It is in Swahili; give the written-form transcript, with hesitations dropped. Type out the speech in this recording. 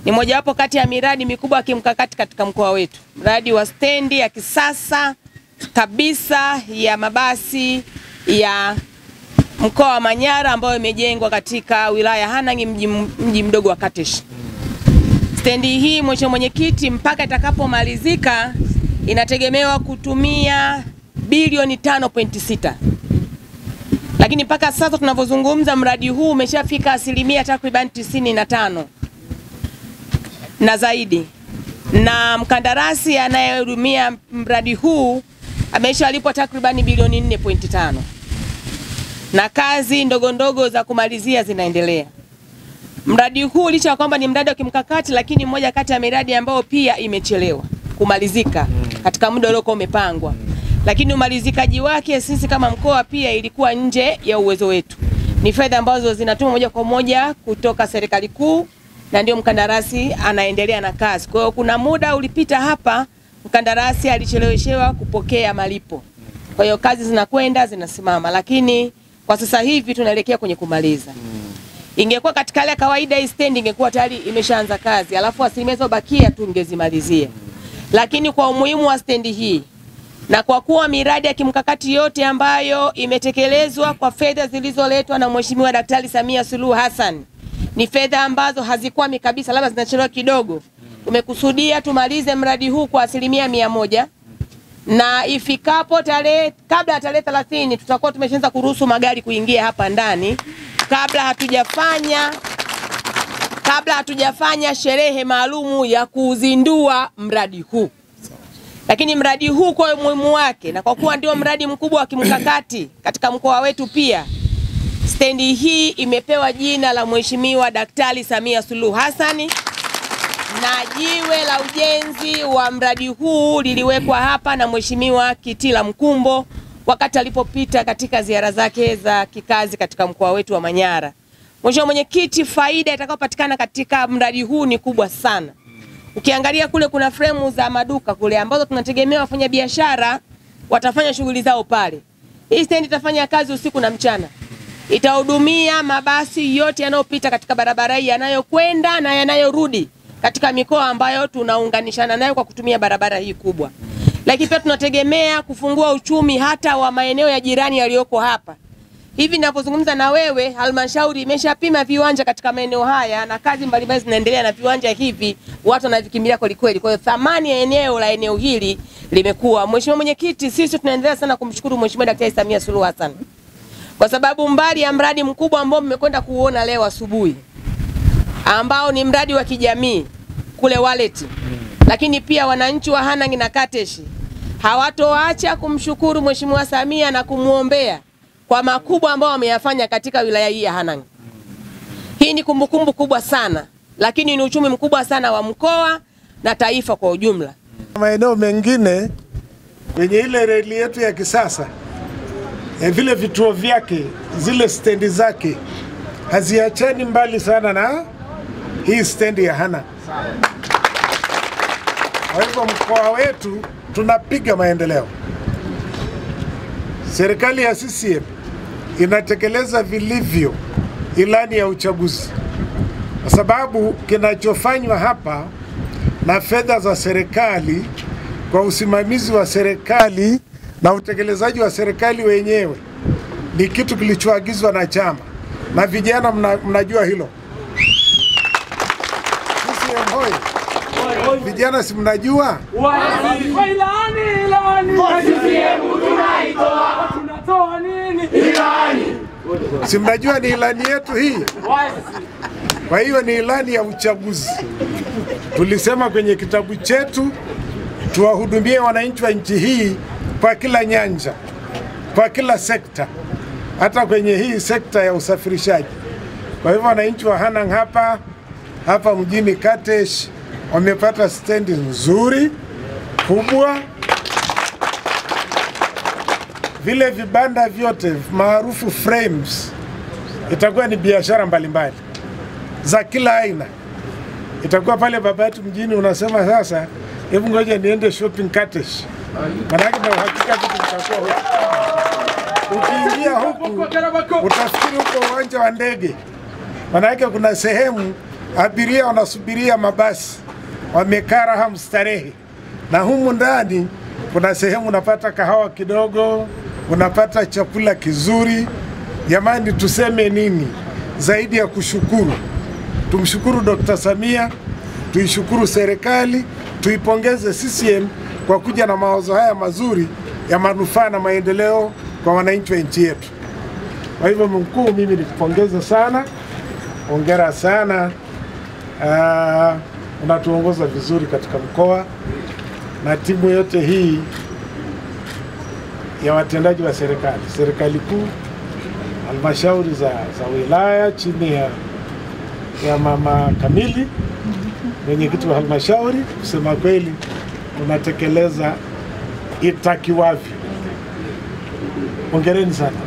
Ni mojawapo kati ya miradi mikubwa ya kimkakati katika mkoa wetu. Mradi wa stendi ya kisasa kabisa ya mabasi ya mkoa wa Manyara ambayo imejengwa katika wilaya Hanang', mji mdogo wa Katesh. Stendi hii, Mheshimiwa Mwenyekiti, mpaka itakapomalizika inategemewa kutumia bilioni 5.6. Lakini mpaka sasa tunavyozungumza mradi huu umeshafika asilimia takriban 95 na zaidi. Na mkandarasi anayehudumia mradi huu ameshalipwa takriban bilioni 4.5. Na kazi ndogo ndogo za kumalizia zinaendelea. Mradi huu licha ya kwamba ni mradi wa kimkakati, lakini mmoja kati ya miradi ambayo pia imechelewa kumalizika katika muda uliokuwa umepangwa. Lakini umalizikaji wake sisi kama mkoa pia ilikuwa nje ya uwezo wetu. Ni fedha ambazo zinatuma moja kwa moja kutoka serikali kuu na ndio mkandarasi anaendelea na kazi. Kwa hiyo kuna muda ulipita hapa mkandarasi alicheleweshewa kupokea malipo. Kwa hiyo kazi zinakwenda zinasimama, lakini kwa sasa hivi tunaelekea kwenye kumaliza. Ingekuwa katika ile kawaida hii stendi ingekuwa tayari imeshaanza kazi, alafu asilimia zobakia tungezimalizia. Lakini kwa umuhimu wa stendi hii na kwa kuwa miradi ya kimkakati yote ambayo imetekelezwa kwa fedha zilizoletwa na Mheshimiwa Daktari Samia Suluhu Hassan ni fedha ambazo hazikwami kabisa, labda zinachelewa kidogo, tumekusudia tumalize mradi huu kwa asilimia 100, na ifikapo kabla ya tarehe 30 tutakuwa tumeshaanza kuruhusu magari kuingia hapa ndani kabla hatujafanya sherehe maalumu ya kuzindua mradi huu. Lakini mradi huu kwa umuhimu wake na kwa kuwa ndio mradi mkubwa wa kimkakati katika mkoa wetu pia, stendi hii imepewa jina la Mheshimiwa Daktari Samia Suluhu Hassan, na jiwe la ujenzi wa mradi huu liliwekwa hapa na Mheshimiwa Kitila Mkumbo wakati alipopita katika ziara zake za kikazi katika mkoa wetu wa Manyara. Mheshimiwa Mwenyekiti, faida itakayopatikana katika mradi huu ni kubwa sana. Ukiangalia kule kuna fremu za maduka kule ambazo tunategemea wafanya biashara watafanya shughuli zao pale. Hii stendi itafanya kazi usiku na mchana. Itahudumia mabasi yote yanayopita katika barabara hii, yanayokwenda na yanayorudi katika mikoa ambayo tunaunganishana nayo kwa kutumia barabara hii kubwa. Lakini pia tunategemea kufungua uchumi hata wa maeneo ya jirani yaliyoko hapa. Hivi ninapozungumza na wewe, halmashauri imeshapima viwanja katika maeneo haya na kazi mbalimbali zinaendelea na viwanja hivi watu wanavikimbilia kweli kweli. Kwa hiyo thamani ya eneo hili limekuwa. Mheshimiwa Mwenyekiti, sisi tunaendelea sana kumshukuru Mheshimiwa Daktari Samia Suluhu Hassan kwa sababu mbali ya mradi mkubwa ambao mmekwenda kuona leo asubuhi ambao ni mradi wa kijamii kule Wallet, lakini pia wananchi wa Hanang' na Katesh hawatoacha kumshukuru Mheshimiwa Samia na kumuombea kwa makubwa ambao wameyafanya katika wilaya hii ya Hanang'. Hii ni kumbukumbu kubwa sana, lakini ni uchumi mkubwa sana wa mkoa na taifa kwa ujumla. Maeneo mengine kwenye ile reli yetu ya kisasa, vile vituo vyake, zile stendi zake haziachani mbali sana na hii stendi ya Hanang'. Kwa hivyo mkoa wetu tunapiga maendeleo. Serikali ya CCM inatekeleza vilivyo ilani ya uchaguzi, kwa sababu kinachofanywa hapa na fedha za serikali kwa usimamizi wa serikali na utekelezaji wa serikali wenyewe ni kitu kilichoagizwa na chama, na vijana mnajua hilo. CCM hoye! Vijana si mnajua? Si mnajua ni ilani yetu hii? Kwa hiyo ni ilani ya uchaguzi. Tulisema kwenye kitabu chetu tuwahudumie wananchi wa nchi hii kwa kila nyanja, kwa kila sekta, hata kwenye hii sekta ya usafirishaji. Kwa hivyo wananchi wa Hanang' hapa mjini Katesh wamepata stendi nzuri kubwa. Vile vibanda vyote maarufu frames itakuwa ni biashara mbalimbali za kila aina. Itakuwa pale Babati mjini unasema sasa hebu ngoja niende shopping Katesh. Maana ndio hakika vitu vitakuwa huko. Ukiingia huku utafikiri huko uwanja wa ndege. Maana kuna sehemu abiria wanasubiria mabasi, wamekaa raha mstarehe, na humu ndani kuna sehemu unapata kahawa kidogo, unapata chakula kizuri. Jamani, tuseme nini zaidi ya kushukuru? Tumshukuru Dr. Samia, tuishukuru serikali, tuipongeze CCM kwa kuja na mawazo haya mazuri ya manufaa na maendeleo kwa wananchi wa nchi yetu. Kwa hivyo mkuu, mimi nikupongeze sana, hongera sana. Unatuongoza vizuri katika mkoa, na timu yote hii ya watendaji wa serikali kuu, halmashauri za wilaya chini ya Mama Kamili, mwenyekiti wa halmashauri, kusema kweli tunatekeleza itakiwavyo. Hongereni sana.